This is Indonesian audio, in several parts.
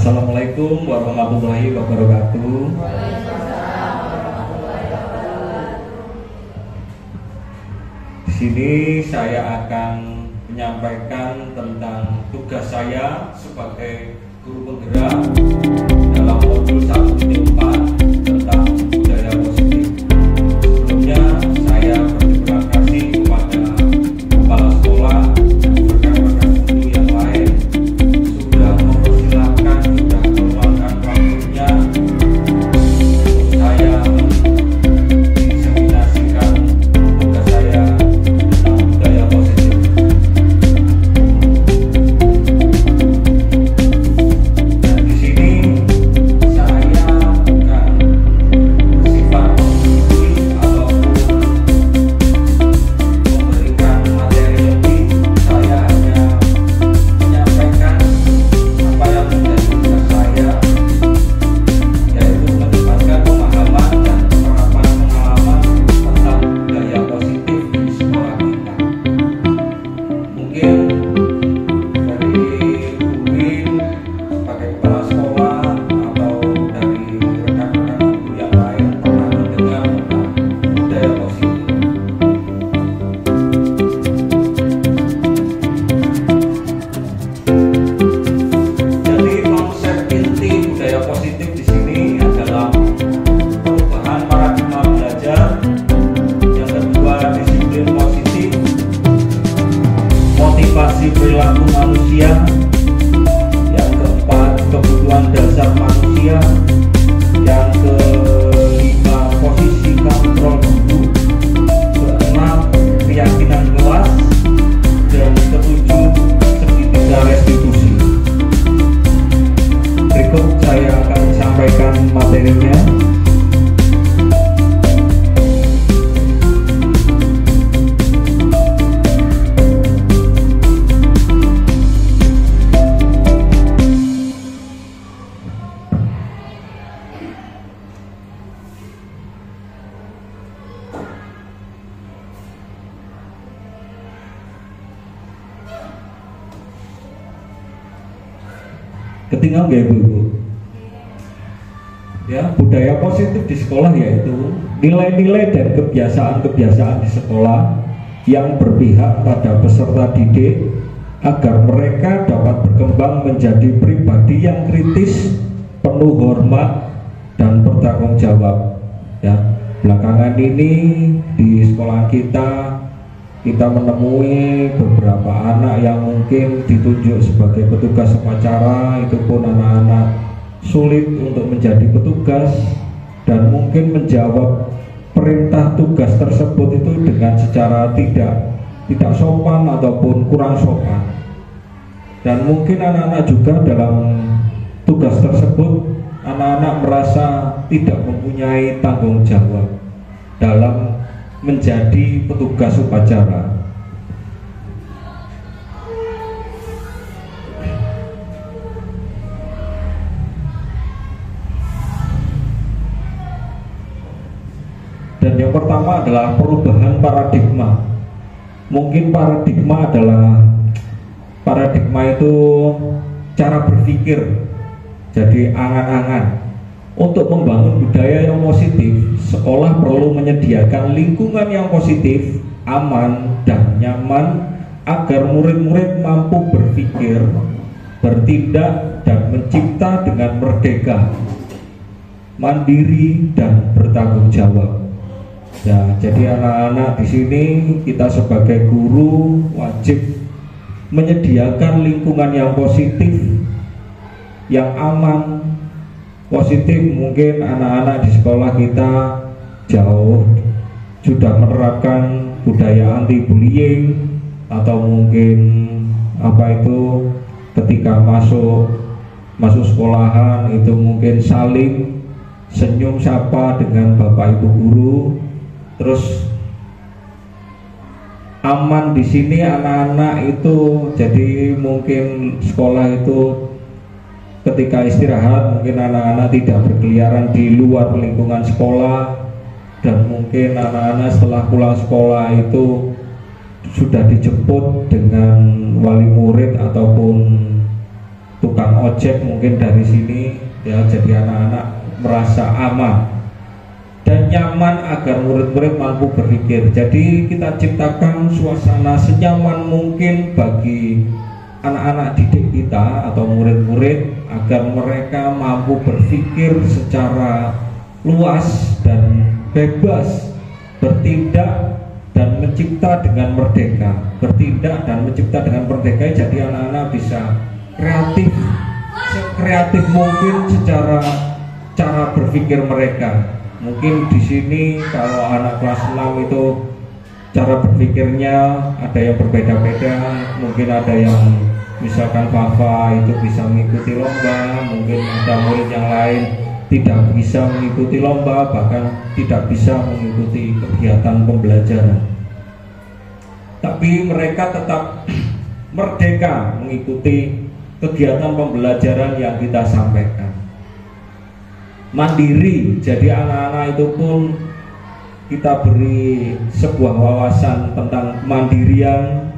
Assalamualaikum warahmatullahi wabarakatuh. Di sini saya akan menyampaikan tentang tugas saya sebagai guru penggerak dalam modul 1.4 tentang budaya positif. Sebelumnya saya berterima kasih kepada kepala sekolah dan rekan-rekan guru yang lain sudah mempersilahkan, sudah meluangkan waktunya untuk saya diseminasikan tugas saya tentang budaya positif. Dan di sini saya bukan bersifat menggurui ataupun memberikan materi lebih. Saya hanya menyampaikan apa yang menjadi tugas saya, yaitu menyebarkan pemahaman dan penerapan pengalaman tentang budaya positif di sekolah kita. Mungkin dari Bu Win sebagai kepala sekolah atau dari rekan-rekan guru yang lain pernah mendengar tentang budaya positif. Jadi konsep inti budaya positif di sini adalah perubahan paradigma belajar, yang kedua disiplin positif, motivasi perilaku manusia, yang keempat kebutuhan dasar manusia, yang kelima posisi kontrol guru, keenam keyakinan kelas, dan ketujuh segitiga restitusi. Berikut saya akan sampaikan materinya. Ketinggalan nggak Ibu? Ya, budaya positif di sekolah yaitu nilai-nilai dan kebiasaan-kebiasaan di sekolah yang berpihak pada peserta didik agar mereka dapat berkembang menjadi pribadi yang kritis, penuh hormat dan bertanggung jawab. Ya, belakangan ini di sekolah kita menemui beberapa anak yang mungkin ditunjuk sebagai petugas upacara, itu pun anak-anak sulit untuk menjadi petugas dan mungkin menjawab perintah tugas tersebut itu dengan secara tidak sopan ataupun kurang sopan. Dan mungkin anak-anak juga dalam tugas tersebut anak-anak merasa tidak mempunyai tanggung jawab dalam menjadi petugas upacara. Dan yang pertama adalah perubahan paradigma. Mungkin paradigma itu cara berpikir. Jadi angan-angan. Untuk membangun budaya yang positif, sekolah perlu menyediakan lingkungan yang positif, aman, dan nyaman agar murid-murid mampu berpikir, bertindak, dan mencipta dengan merdeka, mandiri, dan bertanggung jawab. Ya, jadi anak-anak di sini kita sebagai guru wajib menyediakan lingkungan yang positif, yang aman. Positif, mungkin anak-anak di sekolah kita jauh sudah menerapkan budaya anti bullying, atau mungkin ketika masuk sekolahan itu mungkin saling senyum sapa dengan bapak ibu guru. Terus aman di sini anak-anak itu, jadi mungkin sekolah itu ketika istirahat mungkin anak-anak tidak berkeliaran di luar lingkungan sekolah, dan mungkin anak-anak setelah pulang sekolah itu sudah dijemput dengan wali murid ataupun tukang ojek mungkin dari sini ya, jadi anak-anak merasa aman dan nyaman agar murid-murid mampu berpikir. Jadi kita ciptakan suasana senyaman mungkin bagi anak-anak didik kita atau murid-murid agar mereka mampu berpikir secara luas dan bebas, bertindak dan mencipta dengan merdeka. Bertindak dan mencipta dengan merdeka, jadi anak-anak bisa kreatif, sekreatif mungkin secara cara berpikir mereka. Mungkin di sini kalau anak kelas 6 itu cara berpikirnya ada yang berbeda-beda. Mungkin ada yang misalkan Fafa itu bisa mengikuti lomba, mungkin ada murid yang lain tidak bisa mengikuti lomba, bahkan tidak bisa mengikuti kegiatan pembelajaran. Tapi mereka tetap merdeka mengikuti kegiatan pembelajaran yang kita sampaikan. Mandiri, jadi anak-anak itu pun kita beri sebuah wawasan tentang kemandirian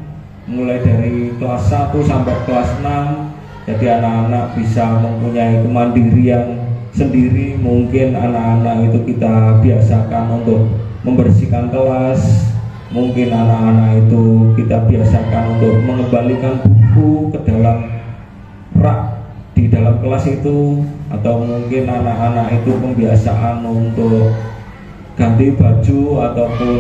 mulai dari kelas 1 sampai kelas 6. Jadi anak-anak bisa mempunyai kemandirian sendiri. Mungkin anak-anak itu kita biasakan untuk membersihkan kelas, mungkin anak-anak itu kita biasakan untuk mengembalikan buku ke dalam rak di dalam kelas itu, atau mungkin anak-anak itu pembiasaan untuk ganti baju ataupun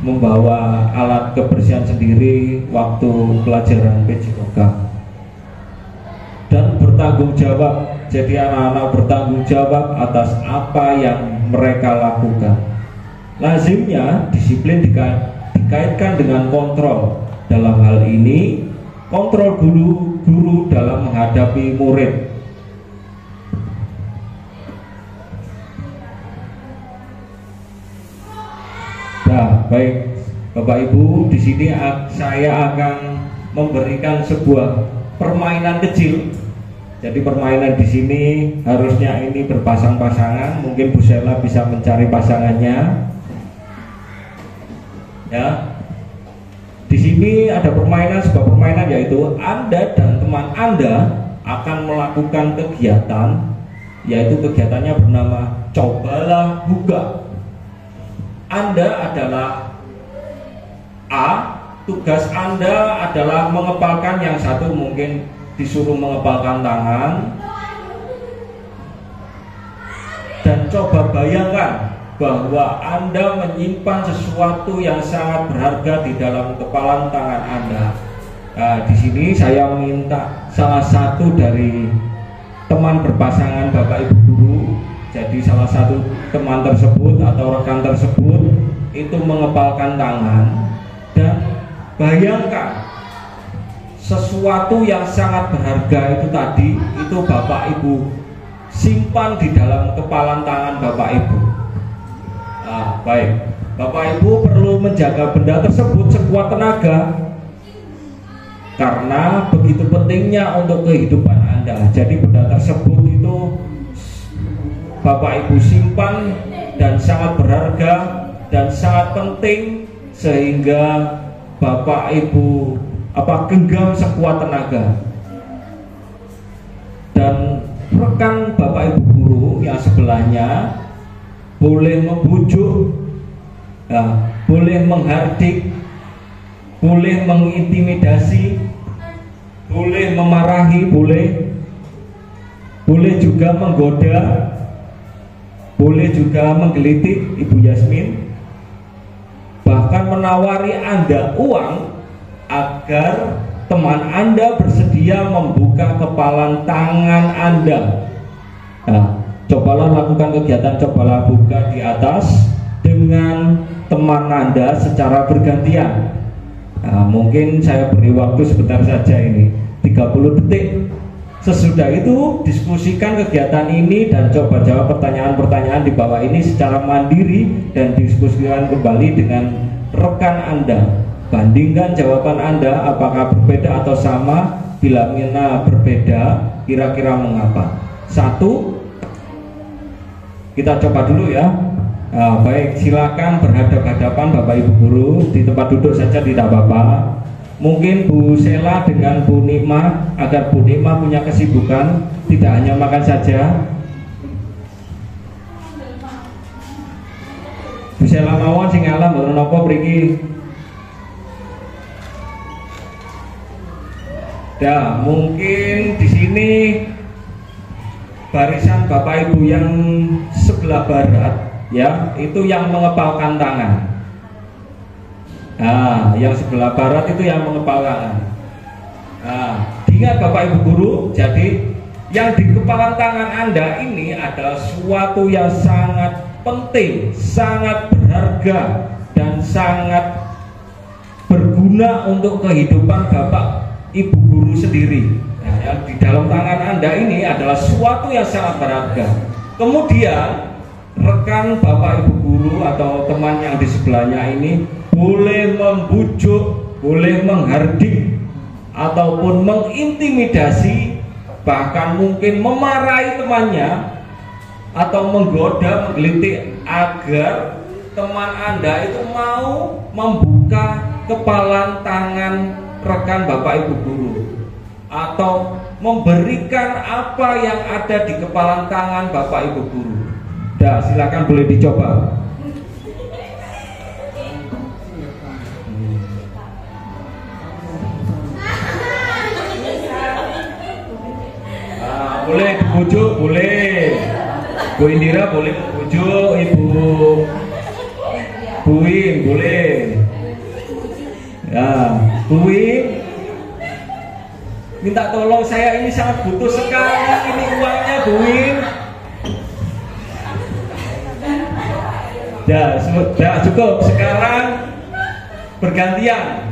membawa alat kebersihan sendiri waktu pelajaran PJOK. Dan bertanggung jawab, jadi anak-anak bertanggung jawab atas apa yang mereka lakukan. Lazimnya disiplin dikaitkan dengan kontrol. Dalam hal ini kontrol guru dalam menghadapi murid. Nah, baik Bapak Ibu, di sini saya akan memberikan sebuah permainan kecil. Jadi permainan di sini harusnya ini berpasang-pasangan. Mungkin Bu Sela bisa mencari pasangannya. Ya. Di sini ada permainan, sebuah permainan yaitu Anda dan teman Anda akan melakukan kegiatan, yaitu kegiatannya bernama Cobalah Buka. Anda adalah A, tugas Anda adalah mengepalkan, yang satu mungkin disuruh mengepalkan tangan, dan coba bayangkan bahwa Anda menyimpan sesuatu yang sangat berharga di dalam kepalan tangan Anda. Nah, di sini saya minta salah satu dari teman berpasangan Bapak Ibu guru, jadi salah satu teman tersebut atau rekan tersebut itu mengepalkan tangan dan bayangkan sesuatu yang sangat berharga itu tadi, itu Bapak Ibu simpan di dalam kepalan tangan Bapak Ibu. Nah, baik, Bapak Ibu perlu menjaga benda tersebut sekuat tenaga karena begitu pentingnya untuk kehidupan Anda. Jadi benda tersebut itu Bapak Ibu simpan dan sangat berharga dan sangat penting, sehingga Bapak Ibu genggam sekuat tenaga. Dan rekan Bapak Ibu guru yang sebelahnya boleh membujuk, boleh menghardik, boleh mengintimidasi, boleh memarahi, boleh juga menggoda, boleh juga menggelitik Ibu Yasmin, bahkan menawari Anda uang agar teman Anda bersedia membuka kepalan tangan Anda. Nah, cobalah lakukan kegiatan cobalah buka di atas dengan teman Anda secara bergantian. Nah, mungkin saya beri waktu sebentar saja ini, 30 detik. Sesudah itu diskusikan kegiatan ini dan coba jawab pertanyaan-pertanyaan di bawah ini secara mandiri dan diskusikan kembali dengan rekan Anda. Bandingkan jawaban Anda apakah berbeda atau sama. Bila mana berbeda, kira-kira mengapa? 1, kita coba dulu ya. Baik, silakan berhadap-hadapan Bapak Ibu guru, di tempat duduk saja tidak apa-apa. Mungkin Bu Sela dengan Bu Nikmah, agar Bu Nikmah punya kesibukan, tidak hanya makan saja. Bu Sela mawon sing alam mboten napa mriki. Ya, mungkin di sini barisan Bapak Ibu yang sebelah barat, ya, itu yang mengepalkan tangan. Nah, yang sebelah barat itu yang mengepalkan. Nah, ingat Bapak Ibu guru, jadi yang di kepalan tangan Anda ini adalah suatu yang sangat penting, sangat berharga, dan sangat berguna untuk kehidupan Bapak Ibu guru sendiri. Nah, yang di dalam tangan Anda ini adalah suatu yang sangat berharga. Kemudian rekan Bapak Ibu guru atau teman yang di sebelahnya ini boleh membujuk, boleh menghardik, ataupun mengintimidasi, bahkan mungkin memarahi temannya, atau menggoda, menggelitik agar teman Anda itu mau membuka kepalan tangan rekan Bapak Ibu guru, atau memberikan apa yang ada di kepalan tangan Bapak Ibu guru. Dah, silakan boleh dicoba. Boleh dibujuk, boleh. Bu Indira boleh membujuk, Ibu Buin boleh. Ya, Buin minta tolong, saya ini sangat butuh sekali ini uangnya, Buin. Ya, sudah cukup. Sekarang bergantian.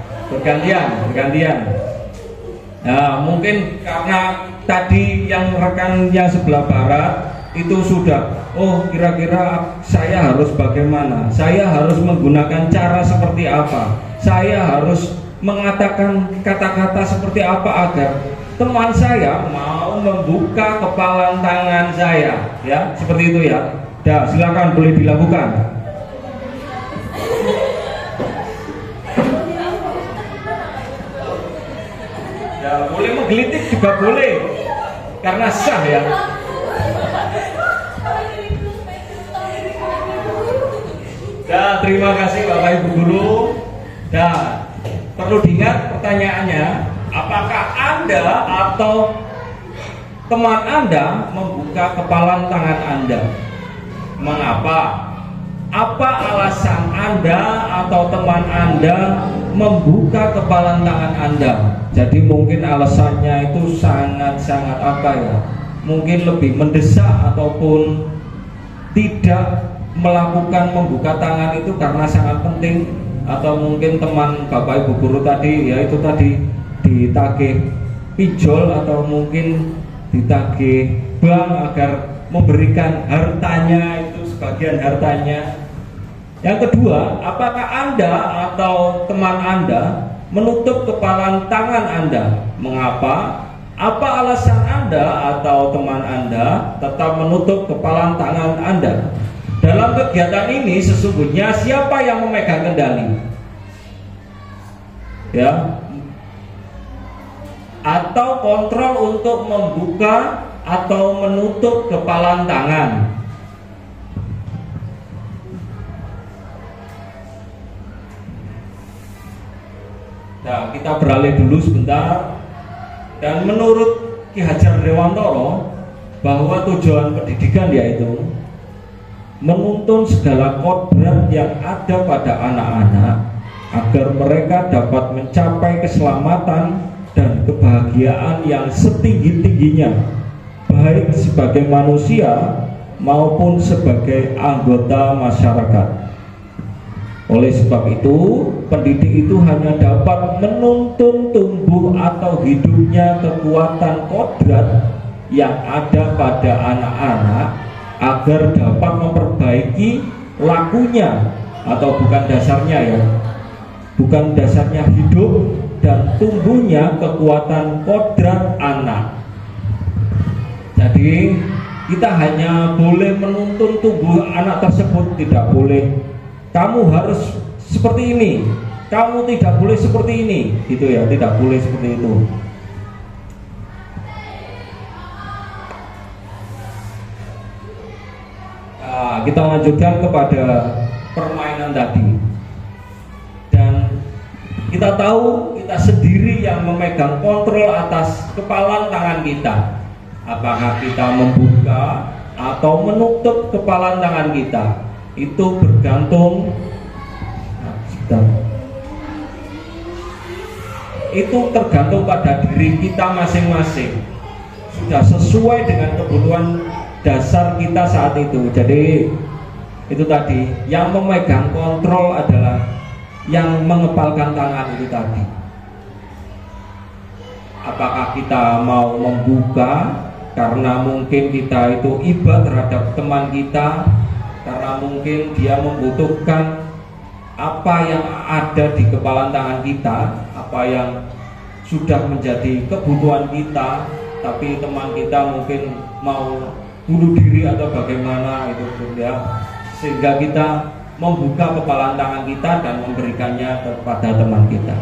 Nah, mungkin karena tadi yang rekan yang sebelah barat itu sudah, oh kira-kira saya harus bagaimana, saya harus menggunakan cara seperti apa, saya harus mengatakan kata-kata seperti apa agar teman saya mau membuka kepalan tangan saya, ya, seperti itu ya. Dah, silakan boleh dilakukan. Ya, boleh menggelitik juga boleh, karena sah ya. Ya, terima kasih Bapak Ibu guru. Dan perlu diingat pertanyaannya, apakah Anda atau teman Anda membuka kepalan tangan Anda? Mengapa? Apa alasan Anda atau teman Anda membuka kepalan tangan Anda? Jadi mungkin alasannya itu sangat-sangat apa ya? Mungkin lebih mendesak ataupun tidak melakukan membuka tangan itu karena sangat penting, atau mungkin teman Bapak Ibu guru tadi ya itu tadi ditagih pinjol atau mungkin ditagih bank agar memberikan hartanya, itu sebagian hartanya. Yang kedua, apakah Anda atau teman Anda menutup kepalan tangan Anda? Mengapa? Apa alasan Anda atau teman Anda tetap menutup kepalan tangan Anda? Dalam kegiatan ini sesungguhnya siapa yang memegang kendali? Ya, atau kontrol untuk membuka atau menutup kepalan tangan? Nah, kita beralih dulu sebentar. Dan menurut Ki Hajar Dewantara, bahwa tujuan pendidikan yaitu menuntun segala kodrat yang ada pada anak-anak agar mereka dapat mencapai keselamatan dan kebahagiaan yang setinggi-tingginya, baik sebagai manusia maupun sebagai anggota masyarakat. Oleh sebab itu, pendidik itu hanya dapat menuntun tumbuh atau hidupnya kekuatan kodrat yang ada pada anak-anak agar dapat memperbaiki lakunya, atau bukan dasarnya ya, bukan dasarnya hidup dan tumbuhnya kekuatan kodrat anak. Jadi kita hanya boleh menuntun tumbuh anak tersebut, tidak boleh kamu harus seperti ini, kamu tidak boleh seperti ini, gitu ya, tidak boleh seperti itu. Nah, kita lanjutkan kepada permainan tadi, dan kita tahu kita sendiri yang memegang kontrol atas kepalan tangan kita. Apakah kita membuka atau menutup kepalan tangan kita, itu bergantung, itu tergantung pada diri kita masing-masing, sudah sesuai dengan kebutuhan dasar kita saat itu. Jadi itu tadi, yang memegang kontrol adalah yang mengepalkan tangan itu tadi. Apakah kita mau membuka karena mungkin kita itu iba terhadap teman kita, karena mungkin dia membutuhkan apa yang ada di kepalan tangan kita, apa yang sudah menjadi kebutuhan kita, tapi teman kita mungkin mau bunuh diri atau bagaimana itu ya, sehingga kita membuka kepalan tangan kita dan memberikannya kepada teman kita.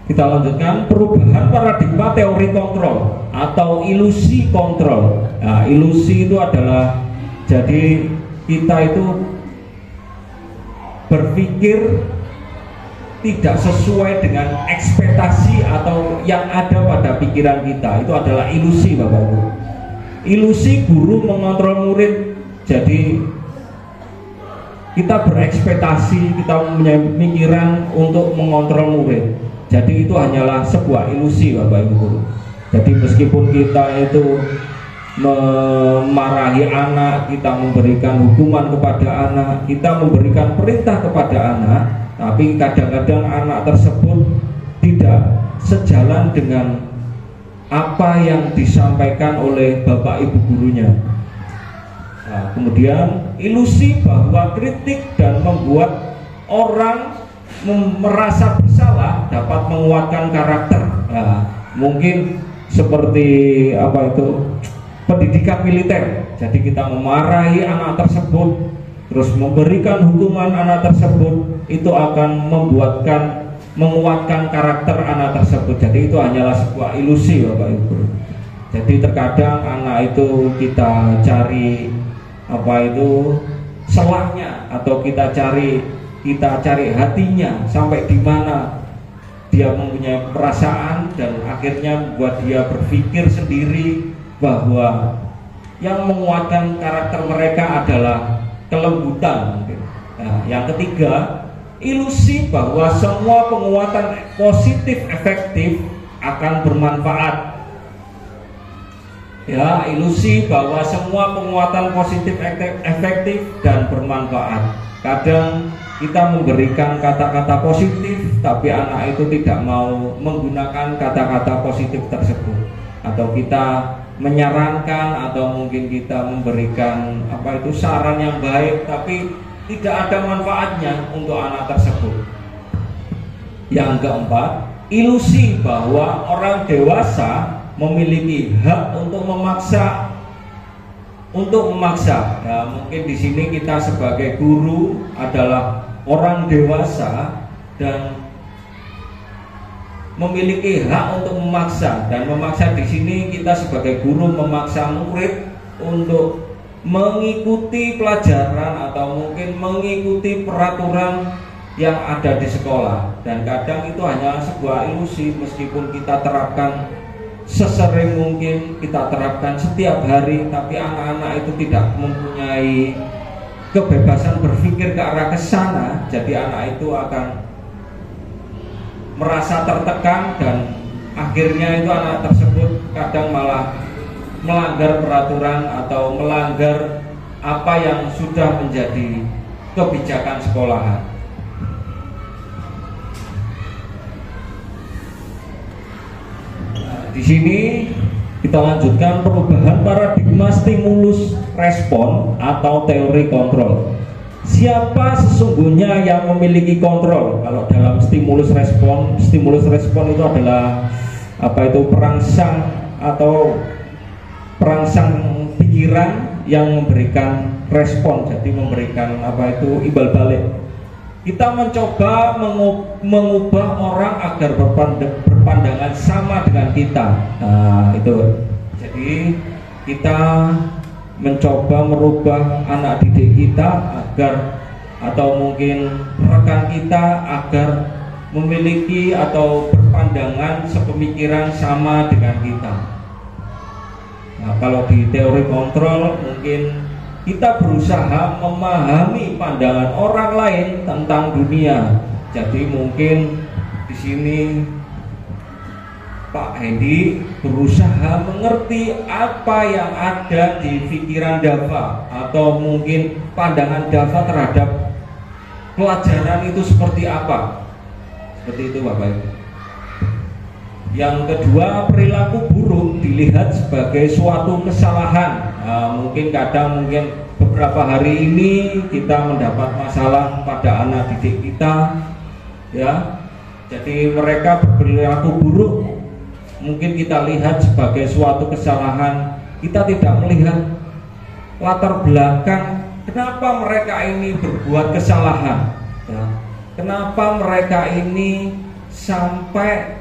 Kita lanjutkan perubahan paradigma teori kontrol atau ilusi kontrol. Nah, ilusi itu adalah, jadi kita itu berpikir tidak sesuai dengan ekspektasi atau yang ada pada pikiran kita. Itu adalah ilusi, Bapak Ibu. Ilusi guru mengontrol murid. Jadi kita berekspektasi, kita punya pemikiran untuk mengontrol murid. Jadi itu hanyalah sebuah ilusi, Bapak Ibu guru. Jadi meskipun kita itu memarahi anak, kita memberikan hukuman kepada anak, kita memberikan perintah kepada anak, tapi kadang-kadang anak tersebut tidak sejalan dengan apa yang disampaikan oleh Bapak Ibu gurunya. Nah, kemudian ilusi bahwa kritik dan membuat orang merasa bersalah dapat menguatkan karakter. Nah, mungkin seperti apa itu, pendidikan militer. Jadi kita memarahi anak tersebut, terus memberikan hukuman anak tersebut, itu akan menguatkan karakter anak tersebut. Jadi itu hanyalah sebuah ilusi, Bapak Ibu. Jadi terkadang anak itu kita cari apa itu selahnya, atau kita cari hatinya sampai di mana dia mempunyai perasaan, dan akhirnya membuat dia berpikir sendiri bahwa yang menguatkan karakter mereka adalah kelembutan. Nah, yang ketiga, ilusi bahwa semua penguatan positif efektif akan bermanfaat. Ya, ilusi bahwa semua penguatan positif efektif dan bermanfaat. Kadang kita memberikan kata-kata positif, tapi anak itu tidak mau menggunakan kata-kata positif tersebut, atau kita menyarankan, atau mungkin kita memberikan apa itu saran yang baik, tapi tidak ada manfaatnya untuk anak tersebut. Yang keempat, ilusi bahwa orang dewasa memiliki hak untuk memaksa. Ya, mungkin di sini kita sebagai guru adalah orang dewasa dan memiliki hak untuk memaksa, dan memaksa di sini kita sebagai guru memaksa murid untuk mengikuti pelajaran atau mungkin mengikuti peraturan yang ada di sekolah. Dan kadang itu hanya sebuah ilusi, meskipun kita terapkan sesering mungkin, kita terapkan setiap hari, tapi anak-anak itu tidak mempunyai kebebasan berpikir ke arah ke sana. Jadi anak itu akan merasa tertekan, dan akhirnya itu anak tersebut kadang malah melanggar peraturan atau melanggar apa yang sudah menjadi kebijakan sekolahan. Di sini kita lanjutkan perubahan paradigma stimulus respon atau teori kontrol. Siapa sesungguhnya yang memiliki kontrol? Kalau dalam stimulus respon itu adalah apa itu, perangsang atau perangsang pikiran yang memberikan respon, jadi memberikan imbal balik. Kita mencoba mengubah orang agar berpandangan sama dengan kita. Nah, itu. Jadi kita mencoba merubah anak didik kita agar, atau mungkin rekan kita agar memiliki atau berpandangan sepemikiran sama dengan kita. Nah, kalau di teori kontrol mungkin kita berusaha memahami pandangan orang lain tentang dunia. Jadi mungkin di sini Pak Hendy berusaha mengerti apa yang ada di pikiran Dava, atau mungkin pandangan Dava terhadap pelajaran itu seperti apa. Seperti itu Bapak Ibu. Yang kedua, perilaku buruk dilihat sebagai suatu kesalahan. Mungkin beberapa hari ini kita mendapat masalah pada anak didik kita, ya. Jadi mereka berperilaku buruk, mungkin kita lihat sebagai suatu kesalahan. Kita tidak melihat latar belakang kenapa mereka ini berbuat kesalahan, ya. Kenapa mereka ini sampai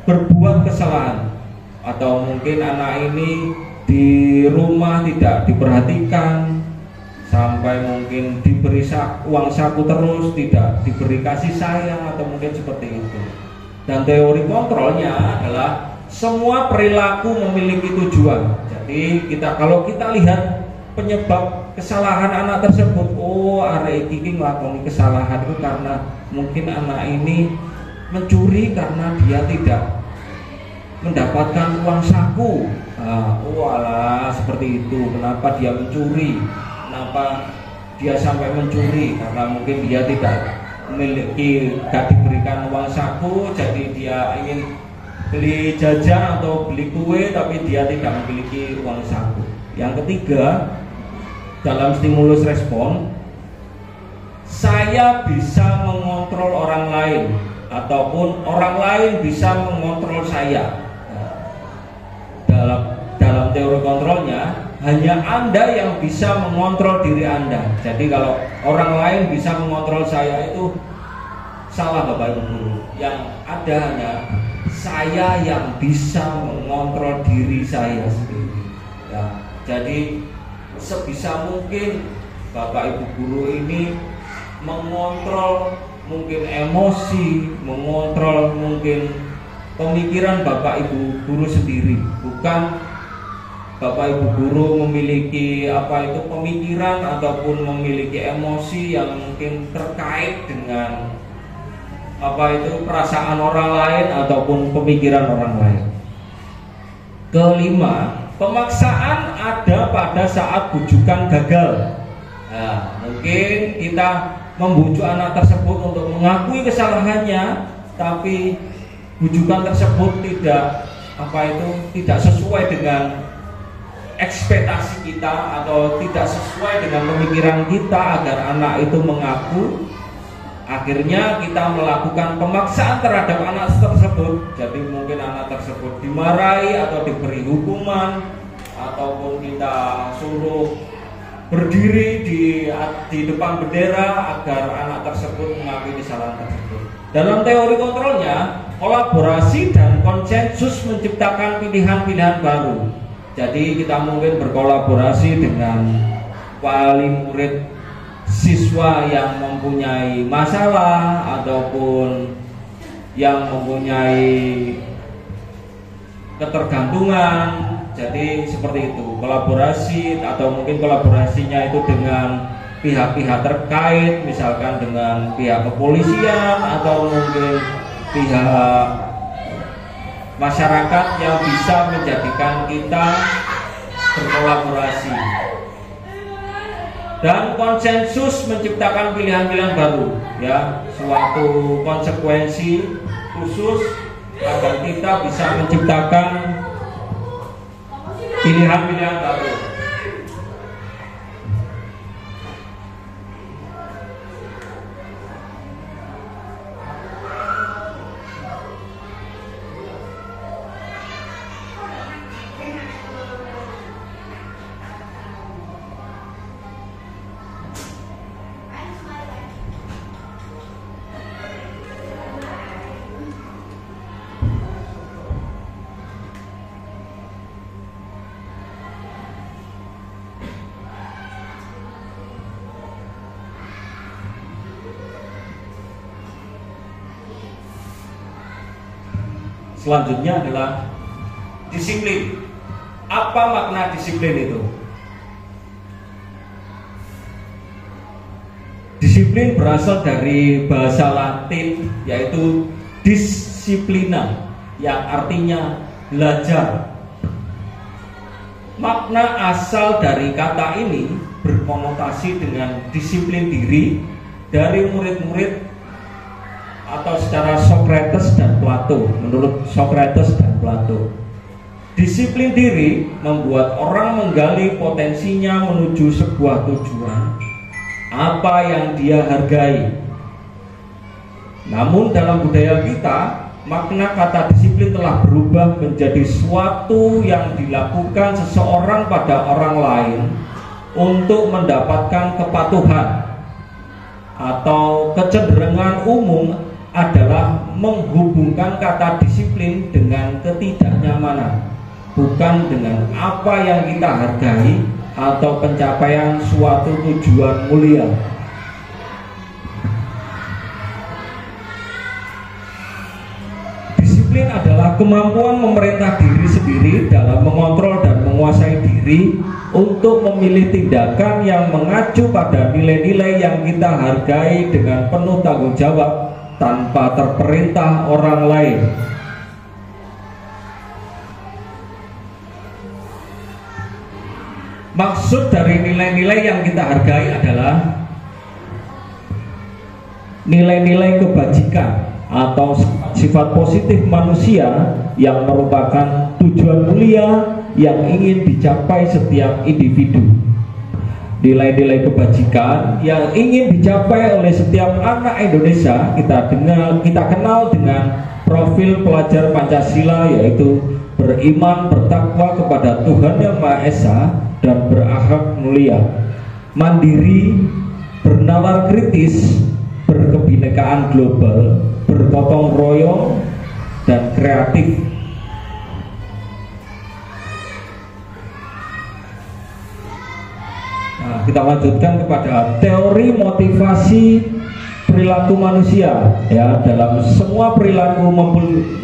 berbuat kesalahan, atau mungkin anak ini di rumah tidak diperhatikan, sampai mungkin diberi uang saku terus, tidak diberi kasih sayang, atau mungkin seperti itu. Dan teori kontrolnya adalah semua perilaku memiliki tujuan. Jadi kalau kita lihat penyebab kesalahan anak tersebut, arek iki nglakoni kesalahan itu karena mungkin anak ini mencuri karena dia tidak mendapatkan uang saku. Seperti itu. Kenapa dia mencuri? Kenapa dia sampai mencuri? Karena mungkin dia tidak diberikan uang saku, jadi dia ingin beli jajan atau beli kue, tapi dia tidak memiliki uang saku. Yang ketiga, dalam stimulus respon, saya bisa mengontrol orang lain, ataupun orang lain bisa mengontrol saya. Dalam teori kontrolnya, hanya Anda yang bisa mengontrol diri Anda. Jadi kalau orang lain bisa mengontrol saya, itu salah Bapak Ibu Guru. Yang ada hanya saya yang bisa mengontrol diri saya sendiri, ya. Jadi sebisa mungkin Bapak Ibu Guru ini mengontrol mungkin emosi, mengontrol mungkin pemikiran Bapak Ibu Guru sendiri. Bukan Bapak Ibu Guru memiliki pemikiran ataupun memiliki emosi yang mungkin terkait dengan perasaan orang lain ataupun pemikiran orang lain. Kelima, pemaksaan ada pada saat bujukan gagal. Nah, mungkin kita membujuk anak tersebut untuk mengakui kesalahannya, tapi bujukan tersebut tidak sesuai dengan ekspektasi kita, atau tidak sesuai dengan pemikiran kita agar anak itu mengaku. Akhirnya kita melakukan pemaksaan terhadap anak tersebut. Jadi mungkin anak tersebut dimarahi atau diberi hukuman, ataupun kita suruh berdiri di depan bendera agar anak tersebut mengakui kesalahan tersebut. Dalam teori kontrolnya, kolaborasi dan konsensus menciptakan pilihan-pilihan baru. Jadi kita mungkin berkolaborasi dengan wali murid siswa yang mempunyai masalah ataupun yang mempunyai ketergantungan. Jadi seperti itu, kolaborasi, atau mungkin kolaborasinya itu dengan pihak-pihak terkait, misalkan dengan pihak kepolisian atau mungkin pihak masyarakat yang bisa menjadikan kita berkolaborasi. Dan konsensus menciptakan pilihan-pilihan baru, ya, suatu konsekuensi khusus agar kita bisa menciptakan pilihan-pilihan baru. selanjutnya adalah disiplin. Apa makna disiplin itu? Disiplin berasal dari bahasa Latin yaitu disciplina, yang artinya belajar. Makna asal dari kata ini berkonotasi dengan disiplin diri dari murid-murid atau secara Socrates dan Plato. Menurut Socrates dan Plato, disiplin diri membuat orang menggali potensinya menuju sebuah tujuan, apa yang dia hargai. Namun dalam budaya kita, makna kata disiplin telah berubah menjadi suatu yang dilakukan seseorang pada orang lain untuk mendapatkan kepatuhan, atau kecenderungan umum adalah menghubungkan kata disiplin dengan ketidaknyamanan, bukan dengan apa yang kita hargai atau pencapaian suatu tujuan mulia. Disiplin adalah kemampuan memerintah diri sendiri dalam mengontrol dan menguasai diri untuk memilih tindakan yang mengacu pada nilai-nilai yang kita hargai dengan penuh tanggung jawab tanpa terperintah orang lain. Maksud dari nilai-nilai yang kita hargai adalah nilai-nilai kebajikan atau sifat positif manusia yang merupakan tujuan mulia yang ingin dicapai setiap individu. Nilai-nilai kebajikan yang ingin dicapai oleh setiap anak Indonesia kita kenal dengan profil pelajar Pancasila, yaitu beriman, bertakwa kepada Tuhan Yang Maha Esa dan berakhlak mulia, mandiri, bernalar kritis, berkebinekaan global, bergotong royong, dan kreatif. Nah, kita lanjutkan kepada teori motivasi perilaku manusia. Ya, dalam semua perilaku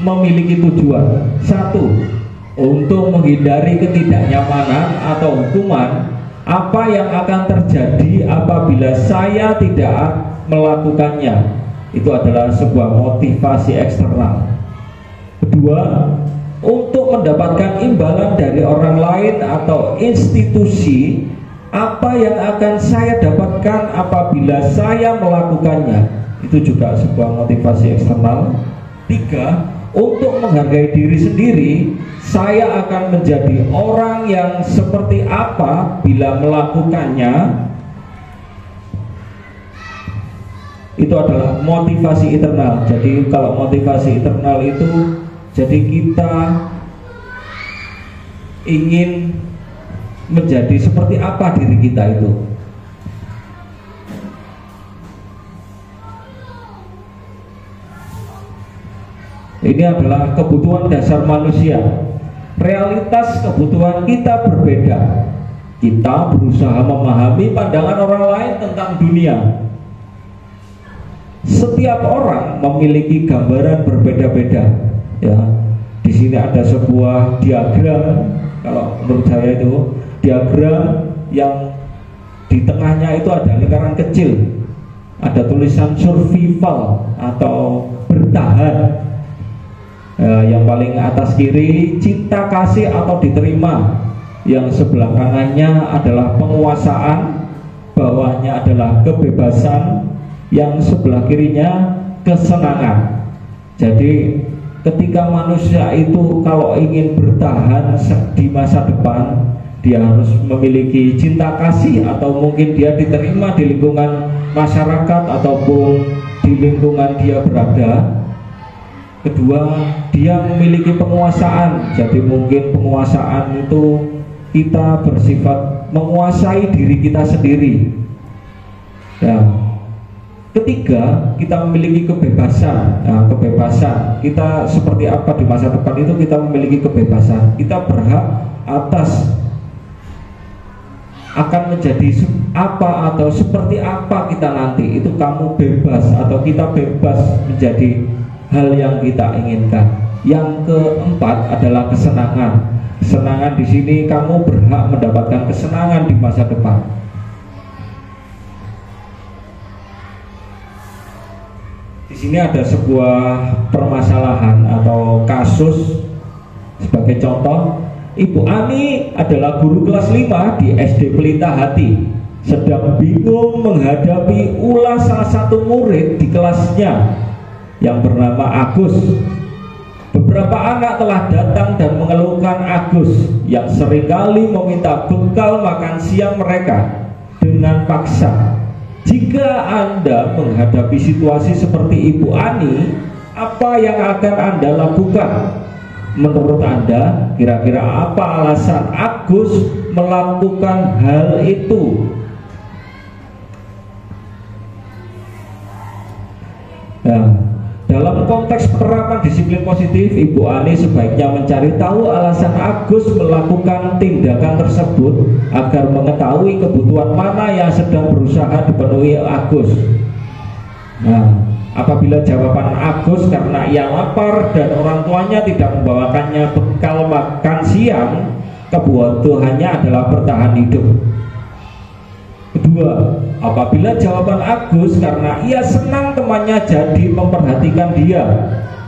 memiliki tujuan. Satu, untuk menghindari ketidaknyamanan atau hukuman. Apa yang akan terjadi apabila saya tidak melakukannya? Itu adalah sebuah motivasi eksternal. Kedua, untuk mendapatkan imbalan dari orang lain atau institusi. Apa yang akan saya dapatkan apabila saya melakukannya? Itu juga sebuah motivasi eksternal. Tiga, untuk menghargai diri sendiri. Saya akan menjadi orang yang seperti apa bila melakukannya. Itu adalah motivasi internal. Jadi kalau motivasi internal itu, jadi kita ingin menjadi seperti apa diri kita itu. Ini adalah kebutuhan dasar manusia. Realitas kebutuhan kita berbeda. Kita berusaha memahami pandangan orang lain tentang dunia. Setiap orang memiliki gambaran berbeda-beda. Ya, di sini ada sebuah diagram. Kalau menurut saya itu diagram yang di tengahnya itu ada lingkaran kecil, ada tulisan survival atau bertahan. Yang paling atas kiri cinta kasih atau diterima, yang sebelah kanannya adalah penguasaan, bawahnya adalah kebebasan, yang sebelah kirinya kesenangan. Jadi ketika manusia itu kalau ingin bertahan di masa depan, dia harus memiliki cinta kasih, atau mungkin dia diterima di lingkungan masyarakat ataupun di lingkungan dia berada. Kedua, dia memiliki penguasaan. Jadi mungkin penguasaan itu kita bersifat menguasai diri kita sendiri. Ya. Ketiga, kita memiliki kebebasan. Nah, kebebasan kita seperti apa di masa depan itu kita memiliki kebebasan. Kita berhak atas akan menjadi apa atau seperti apa kita nanti. Itu kamu bebas, atau kita bebas menjadi hal yang kita inginkan. Yang keempat adalah kesenangan. Kesenangan di sini kamu berhak mendapatkan kesenangan di masa depan. Di sini ada sebuah permasalahan atau kasus. Sebagai contoh, Ibu Ani adalah guru kelas 5 di SD Pelita Hati, sedang bingung menghadapi ulah salah satu murid di kelasnya yang bernama Agus. Beberapa anak telah datang dan mengeluhkan Agus yang seringkali meminta bekal makan siang mereka dengan paksa. Jika Anda menghadapi situasi seperti Ibu Ani, apa yang akan Anda lakukan? Menurut Anda, kira-kira apa alasan Agus melakukan hal itu? Nah, dalam konteks penerapan disiplin positif, Ibu Ani sebaiknya mencari tahu alasan Agus melakukan tindakan tersebut agar mengetahui kebutuhan mana yang sedang berusaha dipenuhi Agus. Nah, apabila jawaban Agus karena ia lapar dan orang tuanya tidak membawakannya bekal makan siang, kebutuhannya adalah bertahan hidup. Kedua, apabila jawaban Agus karena ia senang temannya jadi memperhatikan dia,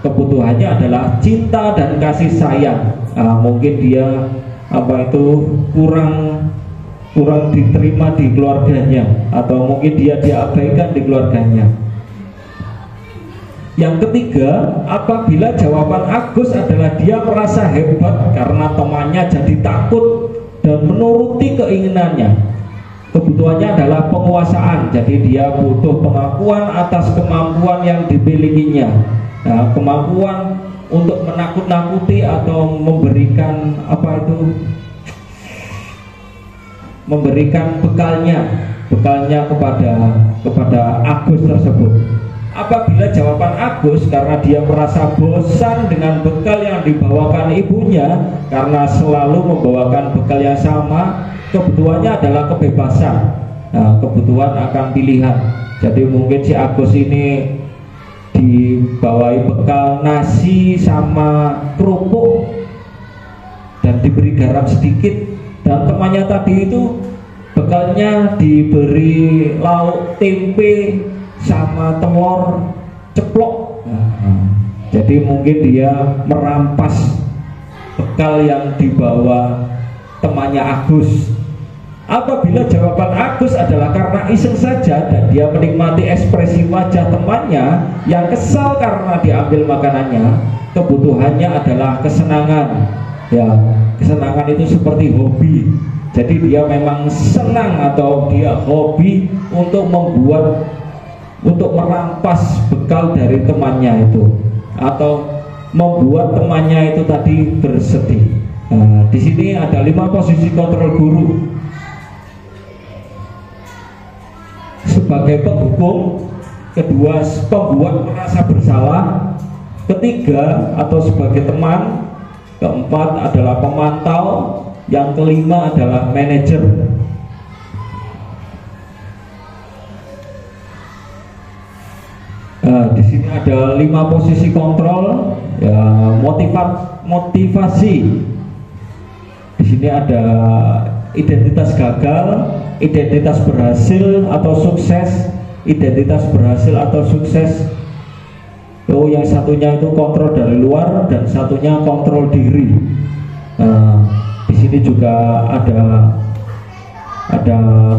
kebutuhannya adalah cinta dan kasih sayang. Mungkin dia kurang diterima di keluarganya, atau mungkin dia diabaikan di keluarganya. Yang ketiga, apabila jawaban Agus adalah dia merasa hebat karena temannya jadi takut dan menuruti keinginannya, kebutuhannya adalah penguasaan. Jadi dia butuh pengakuan atas kemampuan yang dimilikinya. Nah, kemampuan untuk menakut-nakuti atau memberikan bekalnya kepada Agus tersebut. Apabila jawaban Agus karena dia merasa bosan dengan bekal yang dibawakan ibunya karena selalu membawakan bekal yang sama, kebutuhannya adalah kebebasan. Nah, kebutuhan akan pilihan. Jadi mungkin si Agus ini dibawai bekal nasi sama kerupuk dan diberi garam sedikit, dan temannya tadi itu bekalnya diberi lauk tempe sama telur ceplok. Jadi mungkin dia merampas bekal yang dibawa temannya Agus. Apabila jawaban Agus adalah karena iseng saja dan dia menikmati ekspresi wajah temannya yang kesal karena diambil makanannya, kebutuhannya adalah kesenangan. Ya, kesenangan itu seperti hobi. Jadi dia memang senang atau dia hobi untuk merampas bekal dari temannya itu, atau membuat temannya itu tadi bersedih. Nah, di sini ada 5 posisi kontrol guru. Sebagai penghukum, kedua pembuat merasa bersalah, ketiga atau sebagai teman, keempat adalah pemantau, yang kelima adalah manajer. Di sini ada 5 posisi kontrol, ya, motivasi. Di sini ada identitas gagal, identitas berhasil atau sukses, identitas berhasil atau sukses. Yang satunya itu kontrol dari luar dan satunya kontrol diri. Di sini juga ada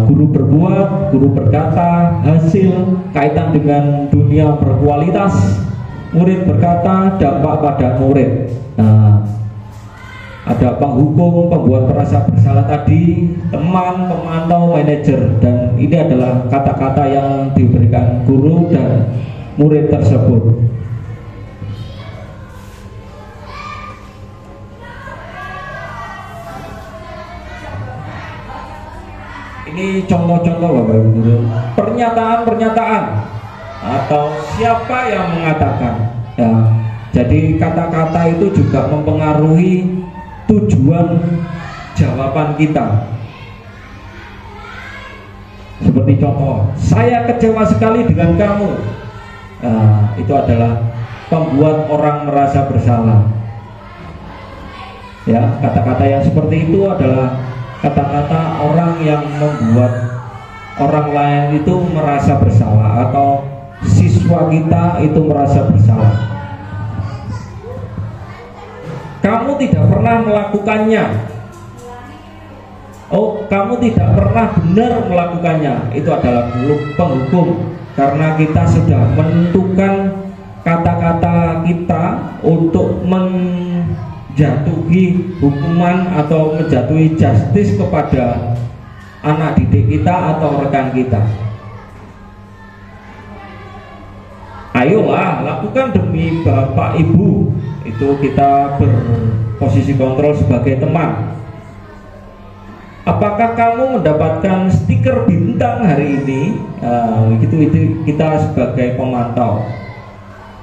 guru berbuat, guru berkata, hasil, kaitan dengan dunia berkualitas, murid berkata, dampak pada murid. Ada penghukum, pembuat merasa bersalah tadi, teman, pemantau, manajer, dan ini adalah kata-kata yang diberikan guru dan murid tersebut. Ini contoh-contoh Bapak Ibu Guru, pernyataan-pernyataan atau siapa yang mengatakan. Ya, jadi kata-kata itu juga mempengaruhi tujuan jawaban kita. Seperti contoh, saya kecewa sekali dengan kamu. Itu adalah membuat orang merasa bersalah. Ya, kata-kata yang seperti itu adalah kata-kata orang yang membuat orang lain itu merasa bersalah, atau siswa kita itu merasa bersalah. Kamu tidak pernah melakukannya. Oh, kamu tidak pernah benar melakukannya. Itu adalah penghukum, karena kita sudah menentukan kata-kata kita untuk menjatuhi hukuman atau menjatuhi justice kepada anak didik kita atau rekan kita. Ayolah, lakukan demi bapak ibu. Itu kita berposisi kontrol sebagai teman. Apakah kamu mendapatkan stiker bintang hari ini? Itu kita sebagai pemantau.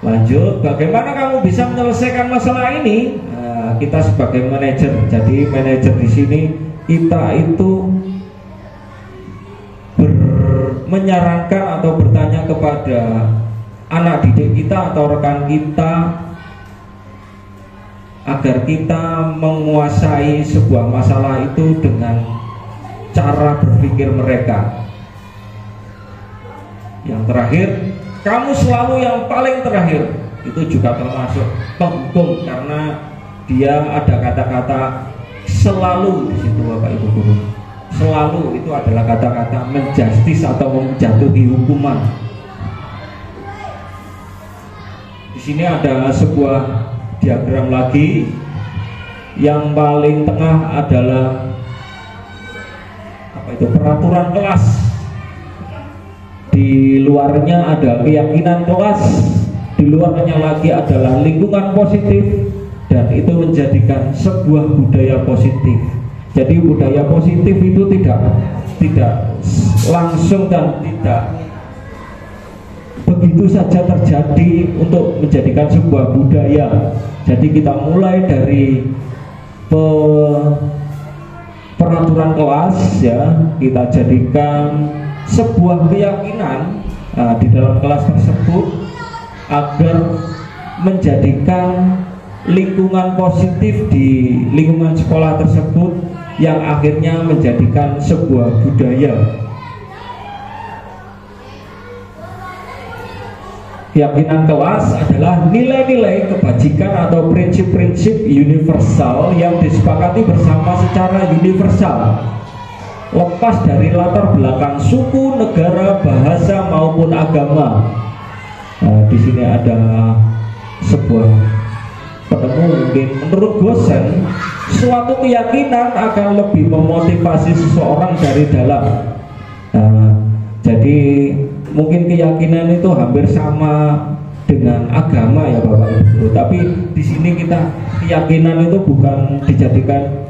Lanjut, bagaimana kamu bisa menyelesaikan masalah ini? Kita sebagai manajer. Jadi manajer di sini kita itu menyarankan atau bertanya kepada anak didik kita atau rekan kita agar kita menguasai sebuah masalah itu dengan cara berpikir mereka. Yang terakhir, kamu selalu yang paling terakhir. Itu juga termasuk penghukum, karena dia ada kata-kata selalu di situ, Bapak Ibu guru. Selalu itu adalah kata-kata menjustis atau menjatuhi hukuman. Di sini ada sebuah diagram lagi. Yang paling tengah adalah peraturan kelas. Di luarnya ada keyakinan kelas. Di luarnya lagi adalah lingkungan positif, dan itu menjadikan sebuah budaya positif. Jadi budaya positif itu tidak langsung dan tidak begitu saja terjadi untuk menjadikan sebuah budaya. Jadi kita mulai dari peraturan kelas, ya, kita jadikan sebuah keyakinan di dalam kelas tersebut agar menjadikan lingkungan positif di lingkungan sekolah tersebut, yang akhirnya menjadikan sebuah budaya. Keyakinan kelas adalah nilai-nilai kebajikan atau prinsip-prinsip universal yang disepakati bersama secara universal, lepas dari latar belakang suku, negara, bahasa maupun agama. Di sini ada sebuah penemu mungkin. Menurut Gosen, suatu keyakinan akan lebih memotivasi seseorang dari dalam. Jadi mungkin keyakinan itu hampir sama dengan agama, ya Bapak Ibu. Tapi di sini kita keyakinan itu bukan dijadikan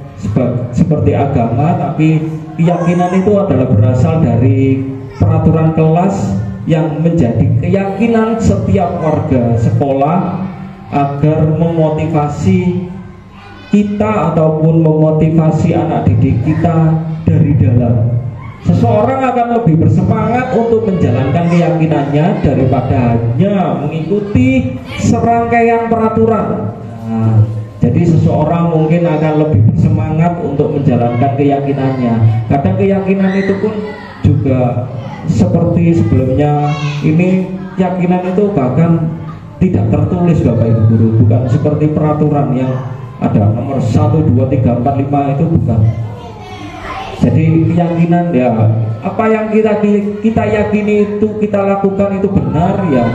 seperti agama, tapi keyakinan itu adalah berasal dari peraturan kelas yang menjadi keyakinan setiap warga sekolah agar memotivasi kita ataupun memotivasi anak didik kita dari dalam. Seseorang akan lebih bersemangat untuk menjalankan keyakinannya daripada hanya mengikuti serangkaian peraturan. Jadi seseorang mungkin akan lebih bersemangat untuk menjalankan keyakinannya. Kadang keyakinan itu pun juga seperti sebelumnya, ini keyakinan itu bahkan tidak tertulis, Bapak Ibu guru, bukan seperti peraturan yang ada nomor 1, 2, 3, 4, 5, itu bukan. Jadi keyakinan, ya, apa yang kita yakini itu kita lakukan itu benar, ya,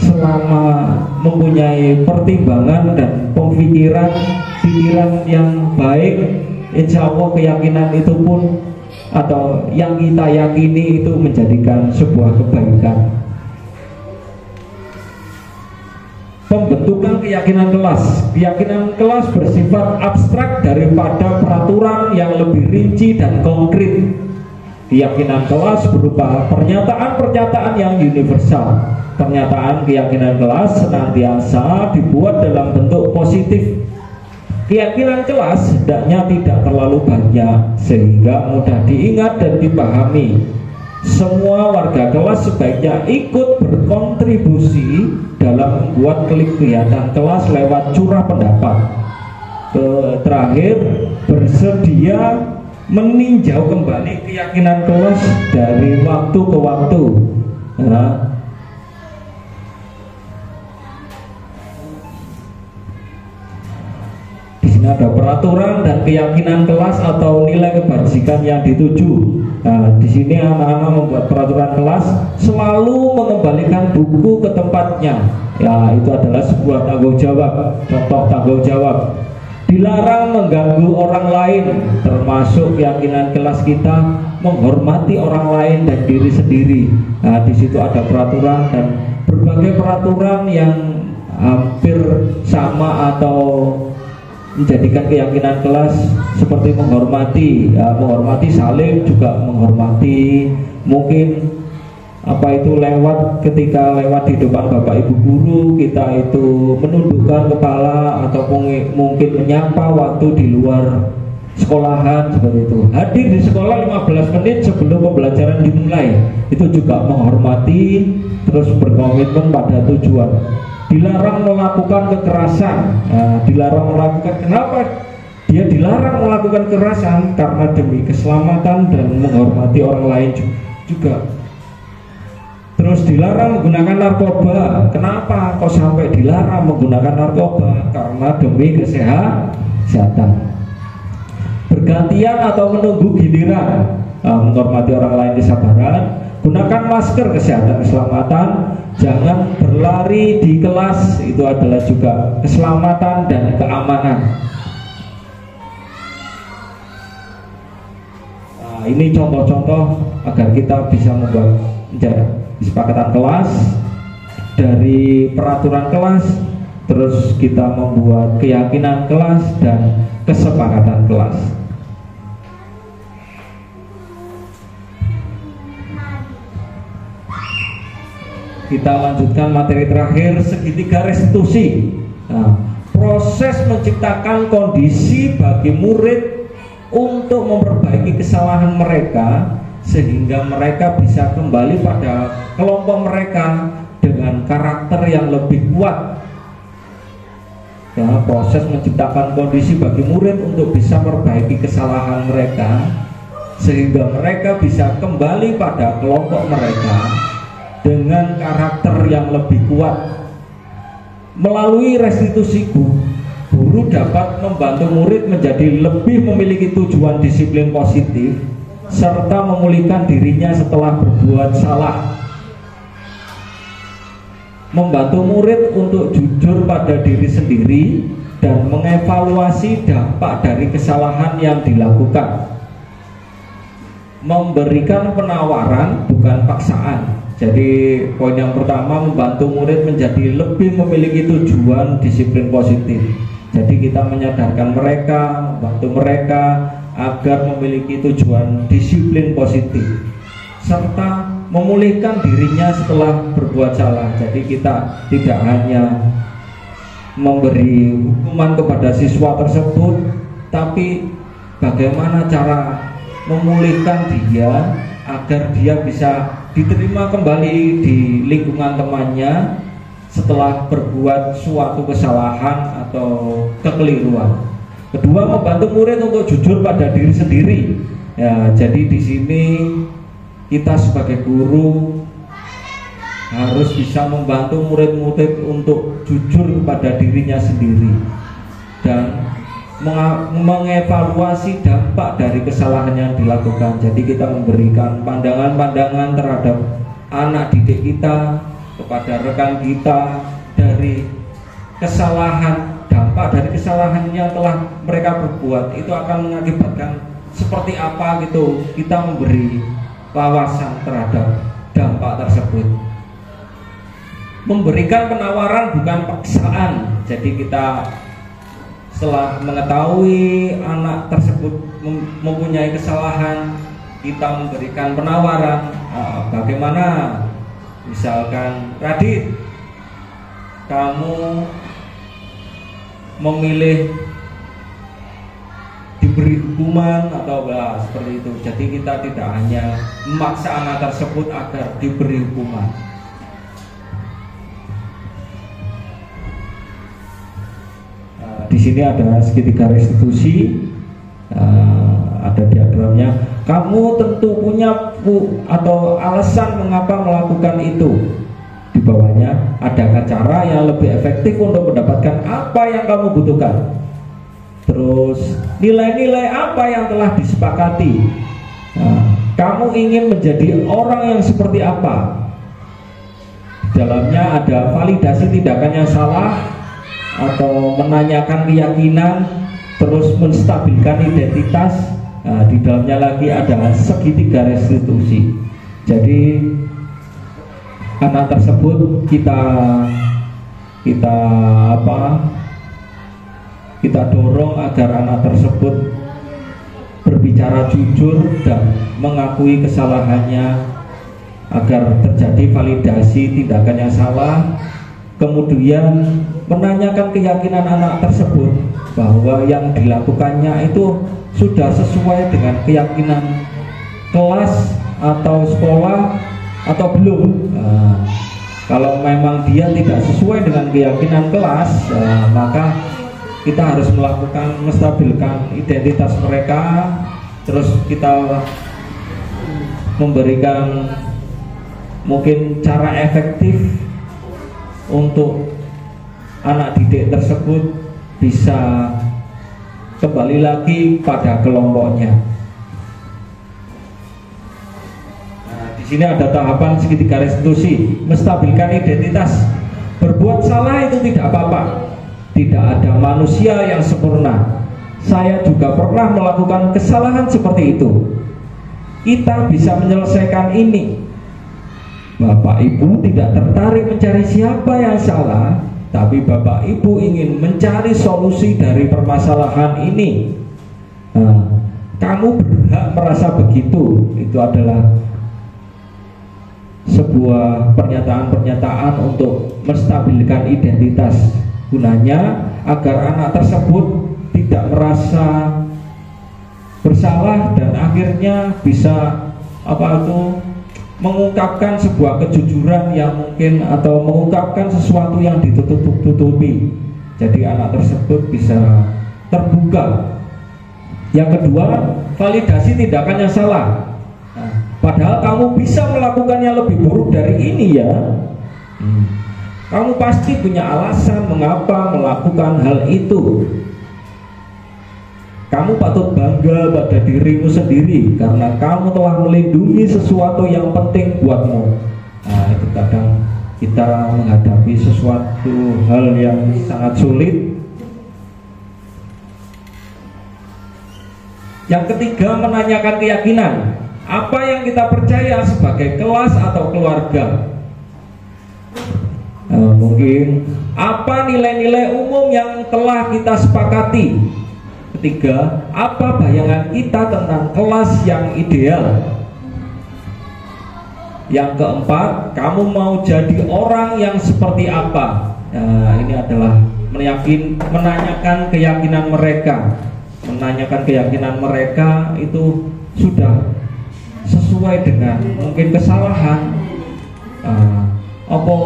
selama mempunyai pertimbangan dan pikiran yang baik, insya Allah keyakinan itu pun atau yang kita yakini itu menjadikan sebuah kebaikan. Pembentukan keyakinan kelas. Keyakinan kelas bersifat abstrak daripada peraturan yang lebih rinci dan konkret. Keyakinan kelas berupa pernyataan-pernyataan yang universal. Pernyataan keyakinan kelas senantiasa dibuat dalam bentuk positif. Keyakinan kelas hendaknya tidak terlalu banyak sehingga mudah diingat dan dipahami. Semua warga kelas sebaiknya ikut berkontribusi dalam membuat kelihatan kelas lewat curah pendapat. Terakhir, bersedia meninjau kembali keyakinan kelas dari waktu ke waktu. Nah, di sini ada peraturan dan keyakinan kelas atau nilai kebajikan yang dituju. Nah, di sini anak-anak membuat peraturan kelas selalu mengembalikan buku ke tempatnya. Ya, itu adalah sebuah tanggung jawab. Contoh tanggung jawab: dilarang mengganggu orang lain, termasuk keyakinan kelas kita menghormati orang lain dan diri sendiri. Nah, di situ ada peraturan dan berbagai peraturan yang hampir sama atau menjadikan keyakinan kelas seperti menghormati, ya, menghormati saling juga menghormati. Mungkin apa itu ketika lewat di depan bapak ibu guru, kita itu menundukkan kepala atau mungkin menyapa waktu di luar sekolahan seperti itu. Hadir di sekolah 15 menit sebelum pembelajaran dimulai, itu juga menghormati, terus berkomitmen pada tujuan. Dilarang melakukan kekerasan. Nah, dilarang melakukan, kenapa dia dilarang melakukan kekerasan? Karena demi keselamatan dan menghormati orang lain juga. Terus dilarang menggunakan narkoba. Kenapa kok sampai dilarang menggunakan narkoba? Karena demi kesehatan. Bergantian atau menunggu giliran, menghormati orang lain kesabaran. Gunakan masker, kesehatan keselamatan. Jangan berlari di kelas, itu adalah juga keselamatan dan keamanan. Nah, ini contoh-contoh agar kita bisa membuat kesepakatan kelas, dari peraturan kelas, terus kita membuat keyakinan kelas dan kesepakatan kelas. Kita lanjutkan materi terakhir, segitiga restitusi. Nah, proses menciptakan kondisi bagi murid untuk memperbaiki kesalahan mereka sehingga mereka bisa kembali pada kelompok mereka dengan karakter yang lebih kuat. Ya, proses menciptakan kondisi bagi murid untuk bisa memperbaiki kesalahan mereka sehingga mereka bisa kembali pada kelompok mereka dengan karakter yang lebih kuat. Melalui restitusi guru dapat membantu murid menjadi lebih memiliki tujuan disiplin positif serta memulihkan dirinya setelah berbuat salah. Membantu murid untuk jujur pada diri sendiri dan mengevaluasi dampak dari kesalahan yang dilakukan. Memberikan penawaran bukan paksaan. Jadi poin yang pertama, membantu murid menjadi lebih memiliki tujuan disiplin positif. Jadi kita menyadarkan mereka, membantu mereka agar memiliki tujuan disiplin positif serta memulihkan dirinya setelah berbuat salah. Jadi kita tidak hanya memberi hukuman kepada siswa tersebut, tapi bagaimana cara memulihkan dia agar dia bisa diterima kembali di lingkungan temannya setelah berbuat suatu kesalahan atau kekeliruan. Kedua, membantu murid untuk jujur pada diri sendiri. Ya, jadi di sini kita sebagai guru harus bisa membantu murid-murid untuk jujur kepada dirinya sendiri dan mengevaluasi dampak dari kesalahan yang dilakukan. Jadi kita memberikan pandangan-pandangan terhadap anak didik kita, kepada rekan kita, dari kesalahan, dampak dari kesalahan yang telah mereka berbuat itu akan mengakibatkan seperti apa gitu. Kita memberi wawasan terhadap dampak tersebut. Memberikan penawaran bukan paksaan. Jadi kita setelah mengetahui anak tersebut mempunyai kesalahan, kita memberikan penawaran. Bagaimana? Misalkan, Radit, kamu memilih diberi hukuman atau seperti itu. Jadi kita tidak hanya memaksa anak tersebut agar diberi hukuman. di sini ada segitiga restitusi, ada diagramnya. Kamu tentu punya atau alasan mengapa melakukan itu. Di bawahnya adakah cara yang lebih efektif untuk mendapatkan apa yang kamu butuhkan. Terus nilai-nilai apa yang telah disepakati. Kamu ingin menjadi orang yang seperti apa. Di dalamnya ada validasi tindakan yang salah atau menanyakan keyakinan, terus menstabilkan identitas. Di dalamnya lagi ada segitiga restitusi. Jadi anak tersebut kita dorong agar anak tersebut berbicara jujur dan mengakui kesalahannya, agar terjadi validasi tindakan yang salah. Kemudian menanyakan keyakinan anak tersebut bahwa yang dilakukannya itu sudah sesuai dengan keyakinan kelas atau sekolah atau belum. Kalau memang dia tidak sesuai dengan keyakinan kelas, maka kita harus melakukan menstabilkan identitas mereka. Terus kita memberikan mungkin cara efektif untuk anak didik tersebut bisa kembali lagi pada kelompoknya. Di sini ada tahapan segitiga restitusi, menstabilkan identitas. Berbuat salah itu tidak apa-apa. Tidak ada manusia yang sempurna. Saya juga pernah melakukan kesalahan seperti itu. Kita bisa menyelesaikan ini. Bapak Ibu tidak tertarik mencari siapa yang salah, tapi Bapak Ibu ingin mencari solusi dari permasalahan ini. Kamu berhak merasa begitu. Itu adalah sebuah pernyataan-pernyataan untuk menstabilkan identitas. Gunanya agar anak tersebut tidak merasa bersalah dan akhirnya bisa mengungkapkan sebuah kejujuran yang mungkin, atau mengungkapkan sesuatu yang ditutup-tutupi. Jadi anak tersebut bisa terbuka. Yang kedua, validasi tindakan yang salah. Padahal kamu bisa melakukan yang lebih buruk dari ini ya. Kamu pasti punya alasan mengapa melakukan hal itu. Kamu patut bangga pada dirimu sendiri karena kamu telah melindungi sesuatu yang penting buatmu. Itu kadang kita menghadapi sesuatu hal yang sangat sulit. Yang ketiga, menanyakan keyakinan. Apa yang kita percaya sebagai kelas atau keluarga. Mungkin apa nilai-nilai umum yang telah kita sepakati. Ketiga, apa bayangan kita tentang kelas yang ideal. Yang keempat, kamu mau jadi orang yang seperti apa. Ini adalah menanyakan keyakinan mereka. Menanyakan keyakinan mereka itu sudah sesuai dengan mungkin kesalahan, apa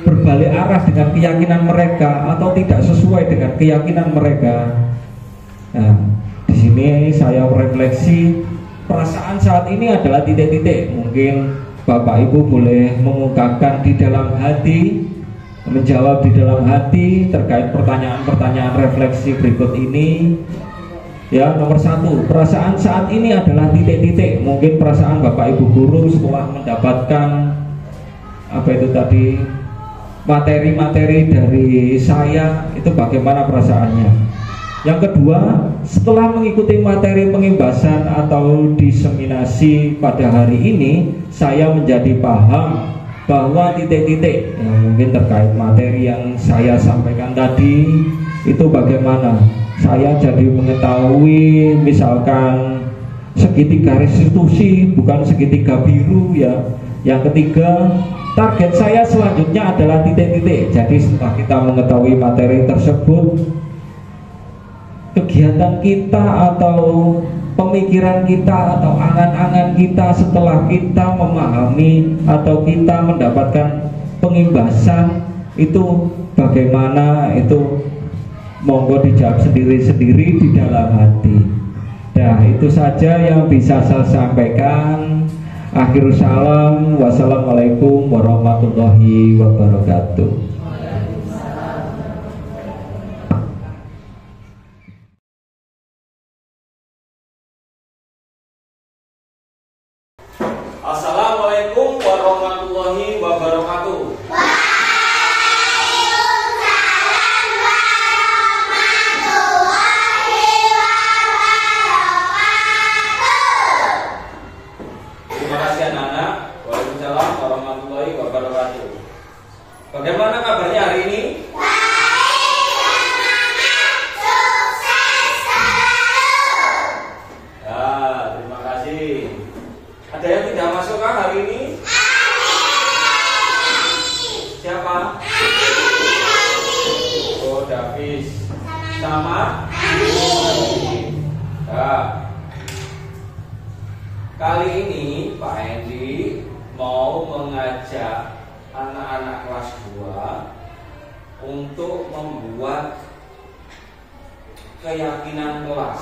berbalik arah dengan keyakinan mereka atau tidak sesuai dengan keyakinan mereka. Di sini saya refleksi, perasaan saat ini adalah titik-titik. Mungkin Bapak Ibu boleh mengungkapkan di dalam hati, menjawab di dalam hati terkait pertanyaan-pertanyaan refleksi berikut ini. Ya, nomor satu, perasaan saat ini adalah titik-titik. Mungkin perasaan Bapak Ibu guru setelah mendapatkan materi-materi dari saya, itu bagaimana perasaannya. Yang kedua, setelah mengikuti materi pengimbasan atau diseminasi pada hari ini, saya menjadi paham bahwa titik-titik mungkin terkait materi yang saya sampaikan tadi itu bagaimana. Saya jadi mengetahui misalkan segitiga restitusi bukan segitiga biru ya. Yang ketiga, target saya selanjutnya adalah titik-titik. Jadi setelah kita mengetahui materi tersebut, kegiatan kita atau pemikiran kita atau angan-angan kita setelah kita memahami atau kita mendapatkan pengimbasan itu bagaimana, itu monggo dijawab sendiri-sendiri di dalam hati. Nah, itu saja yang bisa saya sampaikan. Akhirul salam, wassalamualaikum warahmatullahi wabarakatuh. Assalamualaikum warahmatullahi wabarakatuh. Bagaimana kabarnya hari ini? Baik, sukses selalu. Ya, terima kasih. Ada yang tidak masuk kah hari ini? Siapa? Oh, Davis. Sama? Ya. Kali ini Pak Hendy mau mengajak anak-anak kelas 2 untuk membuat keyakinan kelas.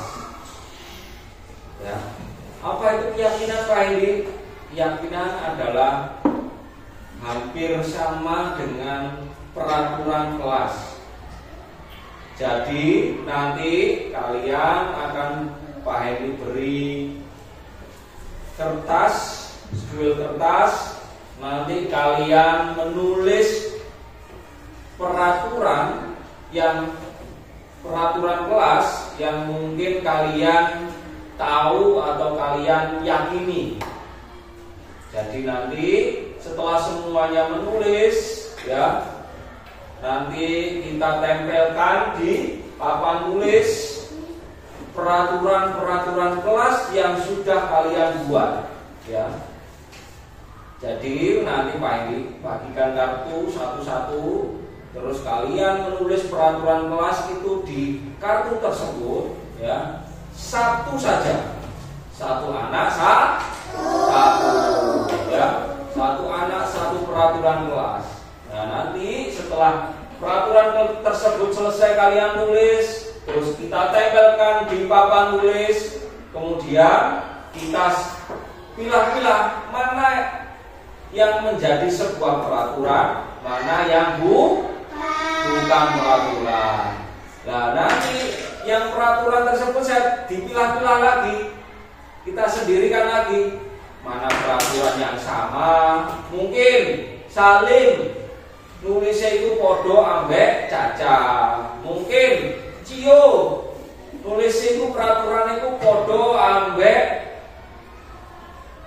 Ya. Apa itu keyakinan, Pak Hendy? Keyakinan adalah hampir sama dengan peraturan kelas. Jadi nanti kalian akan Pak Hendy beri kertas, sebuah kertas. Nanti kalian menulis peraturan kelas yang mungkin kalian tahu atau kalian yakini. Jadi nanti setelah semuanya menulis, ya, nanti kita tempelkan di papan tulis peraturan kelas yang sudah kalian buat, ya. Jadi nanti Pak Hendy bagikan kartu satu-satu, terus kalian menulis peraturan kelas itu di kartu tersebut, ya. Satu saja, satu anak satu, ya. Satu anak satu peraturan kelas. Nah, nanti setelah peraturan tersebut selesai kalian tulis, terus kita tempelkan di papan tulis, kemudian kita pilah-pilah mana yang menjadi sebuah peraturan, mana yang bukan peraturan. Nah, nanti yang peraturan tersebut saya dipilah-pilah lagi, kita sendirikan lagi mana peraturan yang sama. Mungkin Salim nulisnya itu podo ambek Caca, mungkin Cio nulisnya itu peraturan itu podo ambek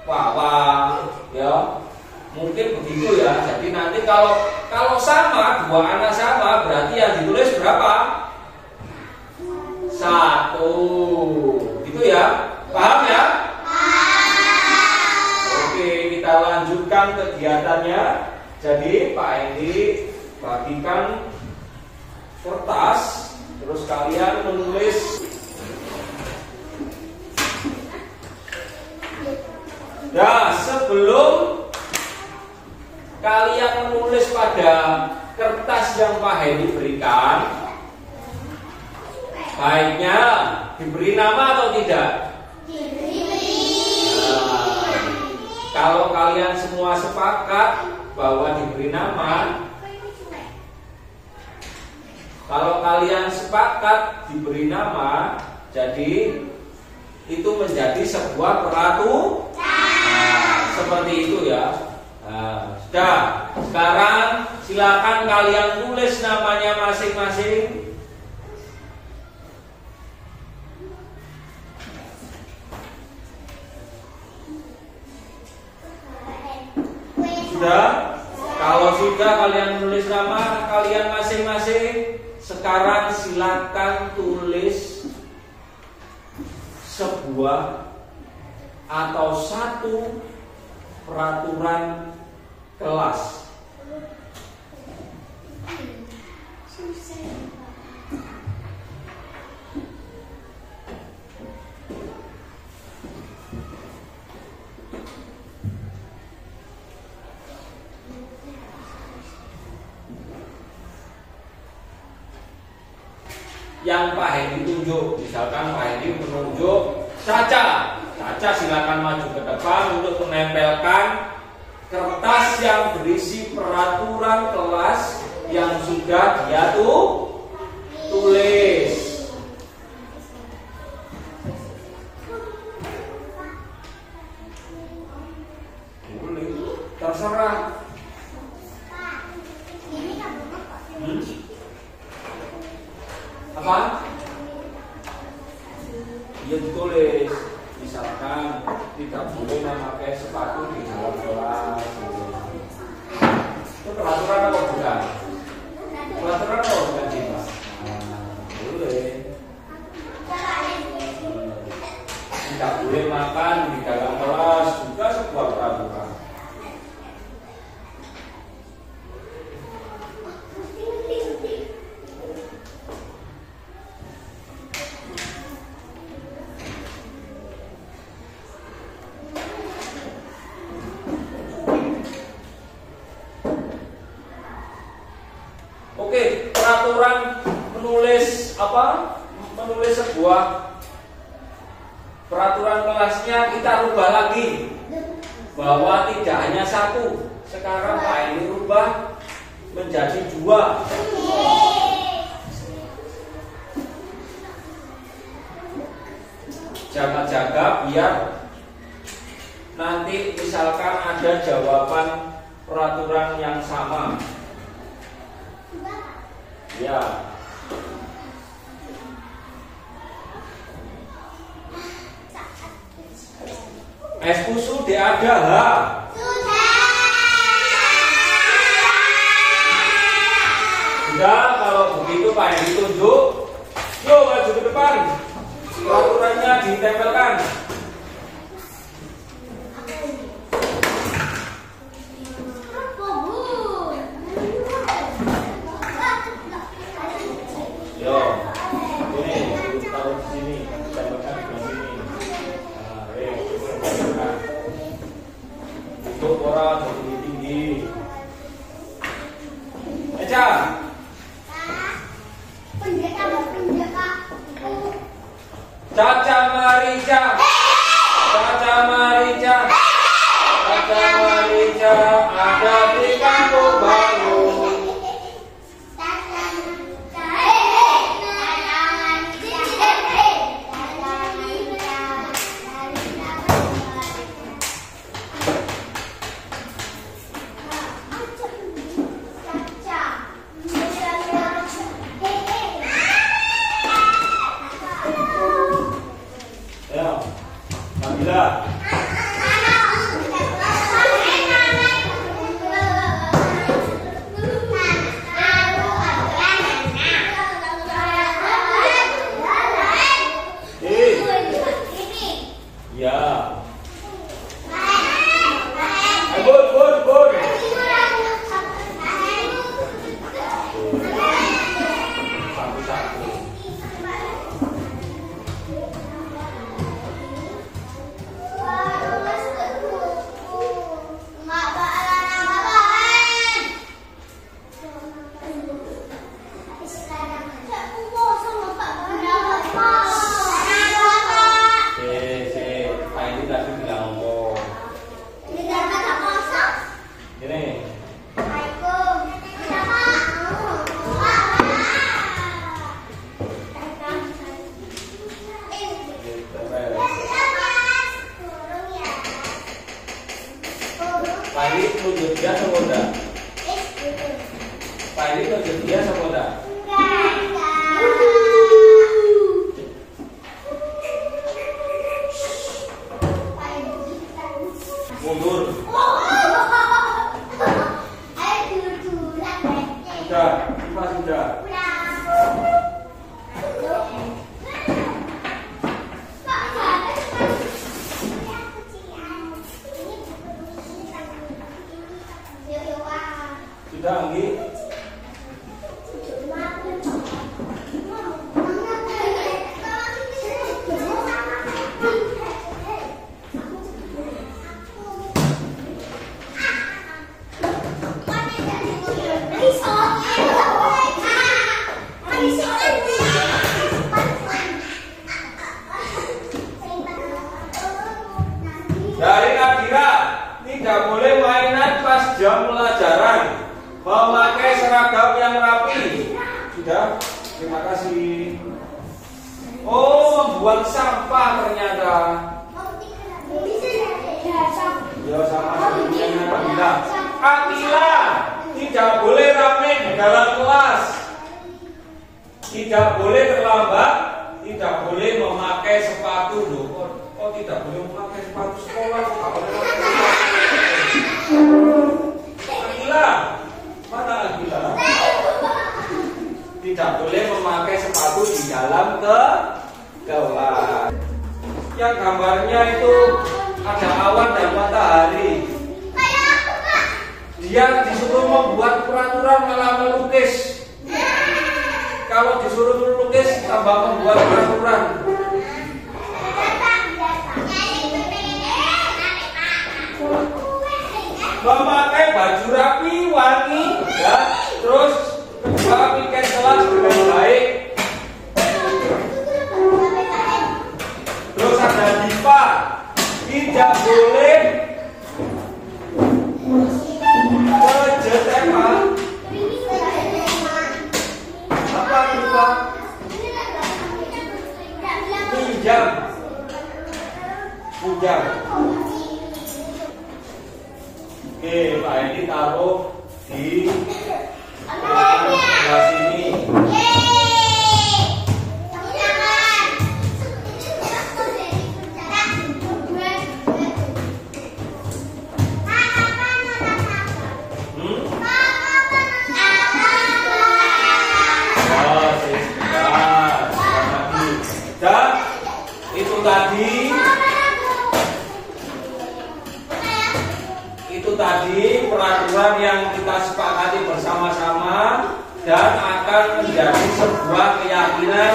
Wawa, ya. Mungkin begitu, ya. Jadi nanti kalau sama, dua anak sama, berarti yang ditulis berapa? Satu. Gitu ya. Paham ya? Oke, kita lanjutkan kegiatannya. Jadi Pak Hendy bagikan kertas, terus kalian menulis. Nah, sebelum kalian menulis pada kertas yang Pak Hendy berikan, baiknya diberi nama atau tidak? Nah, kalau kalian semua sepakat bahwa diberi nama, jadi itu menjadi sebuah peraturan. Nah, seperti itu, ya. Nah, sudah. Sekarang silakan kalian tulis namanya masing-masing. Sudah? Kalau sudah kalian menulis nama kalian masing-masing, sekarang silakan tulis sebuah atau satu peraturan kelas. yang Pak Hedi tunjuk. Misalkan Pak Hedi menunjuk Caca. Caca silakan maju ke depan untuk menempelkan kertas yang berisi peraturan kelas yang sudah dia tulis. Terserah. Apa? Dia ditulis. Misalkan tidak boleh memakai sepatu di dalam kelas. Itu peraturan apa bukan? Peraturan apa bukan sih, Pak? Boleh. Tidak boleh makan di dalam kelas juga sebuah peraturan. Oke, peraturan menulis apa? Menulis sebuah peraturan kelasnya kita rubah lagi bahwa tidak hanya satu. Sekarang Pak ini rubah menjadi 2. Jaga-jaga biar nanti misalkan ada jawaban peraturan yang sama. Ya. Es pusu ada H. Sudah, kalau begitu Pak yang ditunjuk. Yuk maju ke depan. Peraturannya ditempelkan. Yo, ini taruh di sini, tempelkan di sini. Nah, untuk orang jadi tinggi. Eca. Caca Marica. Caca Marica. Caca Marica ada di kampung baru. Ya. Sudah? Terima kasih. Oh, membuang sampah ternyata. Ya sama sebelumnya Akila. Akila, tidak boleh ramai di dalam kelas. Tidak boleh terlambat. Tidak boleh memakai sepatu. Loh, kok tidak boleh memakai sepatu sekolah? Akila, mana Akila? Tidak boleh memakai sepatu di dalam kelas. Yang gambarnya itu ada awan dan matahari. Dia disuruh membuat peraturan malah melukis. Kalau disuruh melukis tambah membuat peraturan. Memakai baju rapi, wangi, ya. Terus kedua piket kelas dengan baik. Terus ada diva, tidak boleh kejetepan. Apa diva? Pinjam. Pinjam. Oke, Pak ini taruh di sebelah sini. Dan itu tadi peraturan yang kita sepakati bersama-sama dan akan menjadi sebuah keyakinan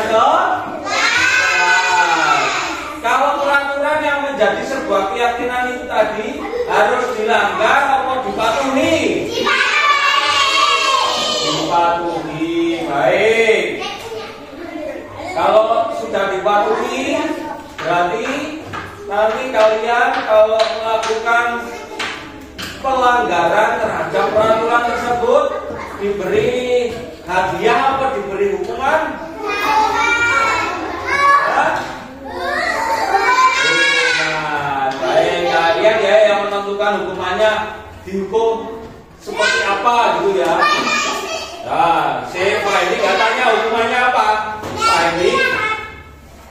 kalau peraturan yang menjadi sebuah keyakinan itu tadi harus dilanggar atau dipatuhi? Dipatuhi. Baik. Kalau sudah dipatuhi, berarti nanti kalian kalau melakukan pelanggaran terhadap peraturan tersebut diberi hadiah apa diberi hukuman? Hukuman. Baik, kalian ya yang menentukan hukumannya dihukum seperti apa gitu ya. Nah, Pak ini nggak tanya hukumannya apa. Pak ini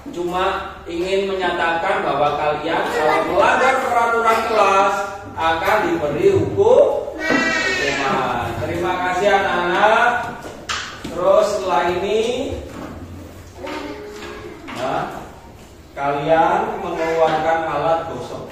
cuma ingin menyatakan bahwa kalian kalau melanggar peraturan kelas akan diberi hukuman. Terima kasih anak-anak. Terus setelah ini kalian mengeluarkan alat gosok.